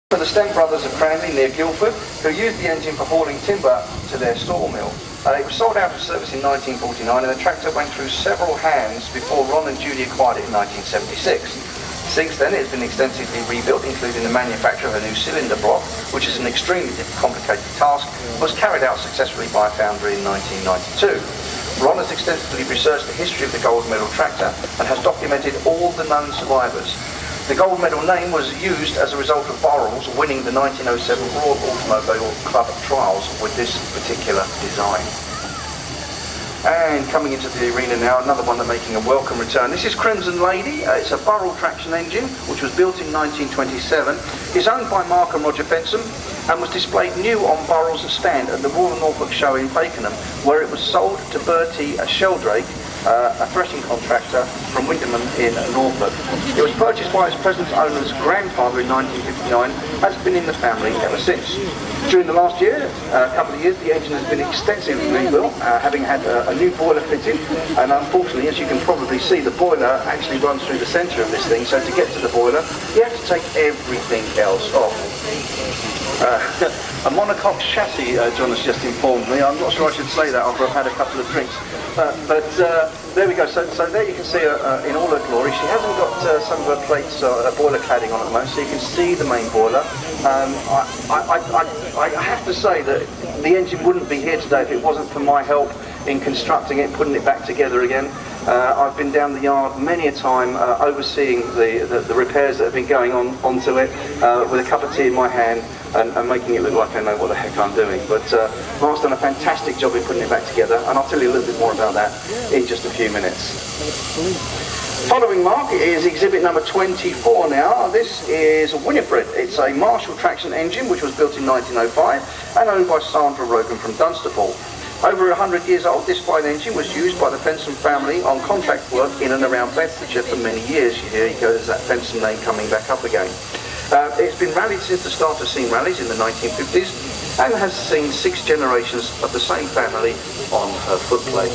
For the Stent brothers of Cranley near Guildford, who used the engine for hauling timber to their sawmill. It was sold out of service in 1949 and the tractor went through several hands before Ron and Judy acquired it in 1976. Since then it has been extensively rebuilt, including the manufacture of a new cylinder block, which is an extremely complicated task, was carried out successfully by a foundry in 1992. Ron has extensively researched the history of the gold medal tractor and has documented all the known survivors. The gold medal name was used as a result of Burrell's winning the 1907 Royal Automobile Club trials with this particular design. And coming into the arena now, another one that's making a welcome return. This is Crimson Lady. It's a Burrell traction engine which was built in 1927. It's owned by Mark and Roger Fensham and was displayed new on Burrell's stand at the Royal Norfolk Show in Fakenham, where it was sold to Bertie Sheldrake, a threshing contractor from Windermere in Norfolk. It was purchased by its present owner's grandfather in 1959, has been in the family ever since. During the last year, a couple of years, the engine has been extensively rebuilt, having had a new boiler fitted, and unfortunately, as you can probably see, the boiler actually runs through the centre of this thing, so to get to the boiler, you have to take everything else off. A monocoque chassis, John has just informed me. I'm not sure I should say that after I've had a couple of drinks. But there we go. So there you can see her in all her glory. She hasn't got some of her plates, boiler cladding on at the moment, so you can see the main boiler. I have to say that the engine wouldn't be here today if it wasn't for my help in constructing it, putting it back together again. I've been down the yard many a time overseeing the repairs that have been going on onto it with a cup of tea in my hand and making it look like I know what the heck I'm doing. But Mark's done a fantastic job in putting it back together, and I'll tell you a little bit more about that in just a few minutes. Following Mark is exhibit number 24 now. This is Winifred. It's a Marshall traction engine which was built in 1905 and owned by Sandra Rogan from Dunstable. Over 100 years old, this fine engine was used by the Fensham family on contract work in and around Bedfordshire for many years. Here you go, there's that Fensham name coming back up again. It's been rallied since the start of steam rallies in the 1950s and has seen 6 generations of the same family on her footplate.